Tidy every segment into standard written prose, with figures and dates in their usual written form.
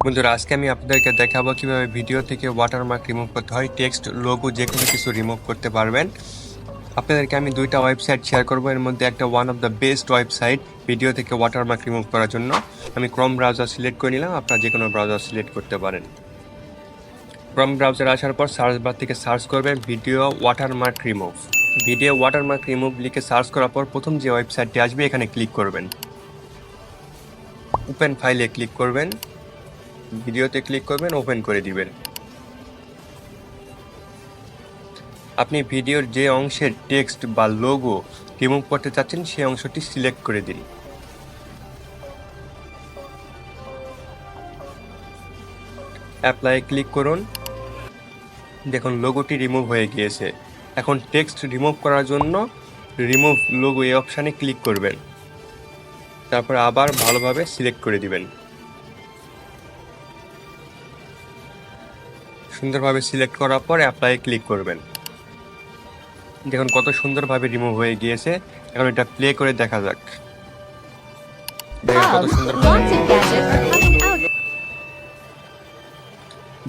বন্ধুরা, আজকে আমি আপনাদেরকে দেখাবো কিভাবে ভিডিও থেকে ওয়াটারমার্ক রিমুভ করতে হয়। টেক্সট, লোগো যে কোনো কিছু রিমুভ করতে পারবেন। আপনাদেরকে আমি দুইটা ওয়েবসাইট শেয়ার করবো। এর মধ্যে একটা one of the best website video থেকে ওয়াটারমার্ক রিমুভ করার জন্য। আমি ক্রোম ব্রাউজার সিলেক্ট করে নিলাম, আপনারা যে কোনো ব্রাউজার সিলেক্ট করতে পারেন। ক্রোম ব্রাউজার আসার পর সার্চ বার থেকে সার্চ করবেন video watermark remove. Video watermark remove লিখে সার্চ করার পর প্রথম যে ওয়েবসাইটটি আসবে এখানে ক্লিক করবেন। ওপেন ফাইলে ক্লিক করবেন, ভিডিওতে ক্লিক করবেন, ওপেন করে দিবেন। আপনি ভিডিওর যে অংশের টেক্সট বা লোগো রিমুভ করতে চাচ্ছেন সেই অংশটি সিলেক্ট করে দিন। অ্যাপ্লাই ক্লিক করুন। দেখুন লোগোটি রিমুভ হয়ে গিয়েছে। এখন টেক্সট রিমুভ করার জন্য রিমুভ লোগো এই অপশানে ক্লিক করবেন, তারপর আবার ভালোভাবে সিলেক্ট করে দিবেন। সুন্দরভাবে সিলেক্ট করার পর অ্যাপ্লাই ক্লিক করবেন। দেখুন কত সুন্দরভাবে রিমুভ হয়ে গিয়েছে। এখন এটা প্লে করে দেখা যাক। দেখুন কত সুন্দরভাবে।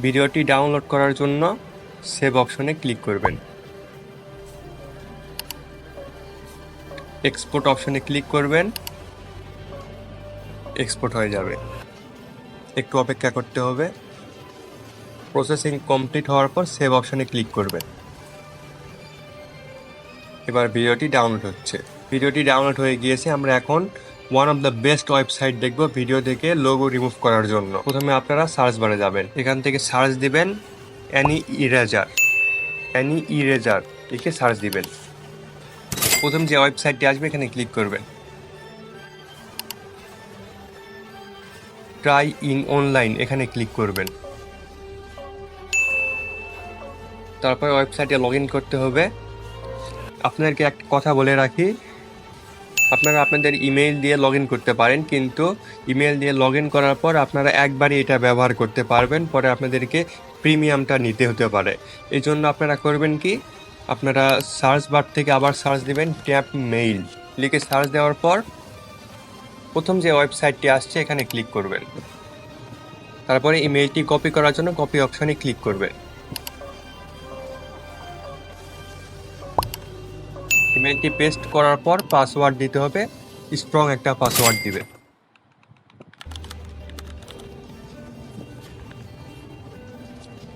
ভিডিওটি ডাউনলোড করার জন্য সেভ অপশনে ক্লিক করবেন। এক্সপোর্ট অপশনে ক্লিক করবেন, এক্সপোর্ট হয়ে যাবে। একটু অপেক্ষা করতে হবে। প্রসেসিং কমপ্লিট হওয়ার পর সেভ অপশনে ক্লিক করবেন। এবার ভিডিওটি ডাউনলোড হচ্ছে। ভিডিওটি ডাউনলোড হয়ে গিয়েছে। আমরা এখন one of the best website দেখব ভিডিও থেকে লোগো রিমুভ করার জন্য। প্রথমে আপনারা সার্চ বারে যাবেন, এখান থেকে সার্চ দিবেন অ্যানি ইরেজার। অ্যানি ইরেজার লিখে সার্চ দিবেন। প্রথম যে ওয়েবসাইটটি আসবে এখানে ক্লিক করবেন। ট্রাই ইন অনলাইন এখানে ক্লিক করবেন। তারপর ওয়েবসাইটে লগ ইন করতে হবে। আপনাদেরকে একটা কথা বলে রাখি, আপনারা আপনাদের ইমেইল দিয়ে লগ ইন করতে পারেন, কিন্তু ইমেইল দিয়ে লগ ইন করার পর আপনারা একবারই এটা ব্যবহার করতে পারবেন, পরে আপনাদেরকে প্রিমিয়ামটা নিতে হতে পারে। এই জন্য আপনারা করবেন কি, আপনারা সার্চ বার থেকে আবার সার্চ দিবেন ট্যাপ মেইল লিখে সার্চ দেওয়ার পর প্রথম যে ওয়েবসাইটটি আসছে এখানে ক্লিক করবেন। তারপরে ইমেইলটি কপি করার জন্য কপি অপশনে ক্লিক করবেন। ইমেলটি পেস্ট করার পর পাসওয়ার্ড দিতে হবে, স্ট্রং একটা পাসওয়ার্ড দিবে।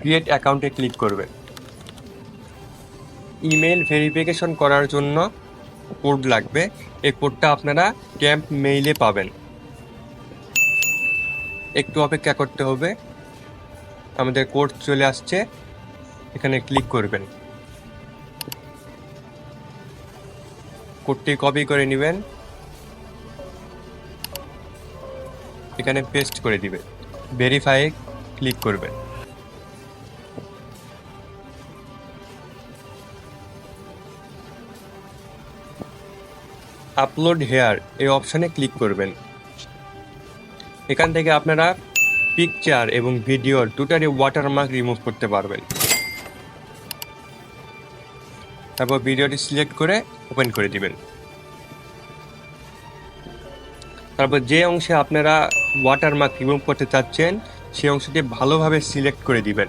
ক্রিয়েট অ্যাকাউন্টে ক্লিক করবেন। ইমেল ভেরিফিকেশন করার জন্য কোড লাগবে। এই কোডটা আপনারা ট্যাপ মেইলে পাবেন। একটু অপেক্ষা করতে হবে। আমাদের কোড চলে আসছে, এখানে ক্লিক করবেন। কোডটি কপি করে নেবেন, এখানে পেস্ট করে দিবেন। ভেরিফাই ক্লিক করবেন। আপলোড হেয়ার এই অপশানে ক্লিক করবেন। এখান থেকে আপনারা পিকচার এবং ভিডিওর দুটারই ওয়াটারমার্ক রিমুভ করতে পারবেন। তারপর ভিডিওটি সিলেক্ট করে ওপেন করে দিবেন। তারপর যে অংশে আপনারা ওয়াটারমার্ক রিমুভ করতে চাচ্ছেন সেই অংশটি ভালোভাবে সিলেক্ট করে দিবেন।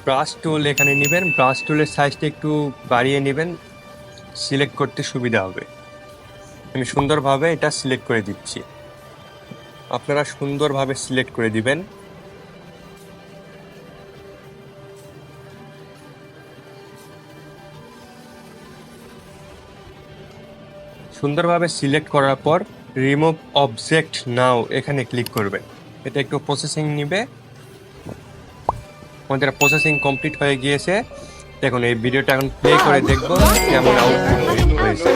ব্রাশ টুল এখানে নেবেন, ব্রাশ টুলের সাইজটা একটু বাড়িয়ে নেবেন, সিলেক্ট করতে সুবিধা হবে। আমি সুন্দরভাবে এটা সিলেক্ট করে দিচ্ছি, আপনারা সুন্দরভাবে সিলেক্ট করে দিবেন। সুন্দরভাবে সিলেক্ট করার পর রিমুভ অবজেক্ট নাও এখানে ক্লিক করবেন। এটা একটু প্রসেসিং নেবে। আমাদের প্রসেসিং কমপ্লিট হয়ে গিয়েছে। দেখুন এই ভিডিওটা এখন প্লে করে দেখবো কেমন আউটপুট হয়েছে।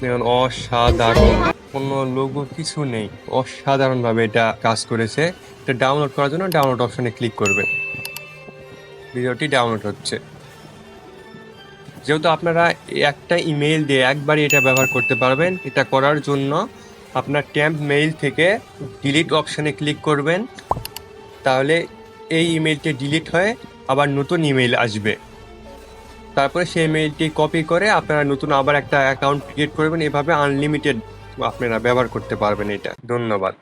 দেখুন অসাধারণ, কোনো লোগো কিছু নেই, অসাধারণভাবে এটা কাজ করেছে। এটা ডাউনলোড করার জন্য ডাউনলোড অপশনে ক্লিক করবেন। ভিডিওটি ডাউনলোড হচ্ছে। যেহেতু আপনারা একটা ইমেইল দিয়ে একবারই এটা ব্যবহার করতে পারবেন, এটা করার জন্য আপনার ট্যাম্প মেইল থেকে ডিলিট অপশনে ক্লিক করবেন। তাহলে এই ইমেইলটি ডিলিট হয়ে আবার নতুন ইমেইল আসবে। তারপরে সেই মেইলটি কপি করে আপনারা নতুন আবার একটা অ্যাকাউন্ট ক্রিয়েট করবেন। এভাবে আনলিমিটেড আপনারা ব্যবহার করতে পারবেন এটা। ধন্যবাদ।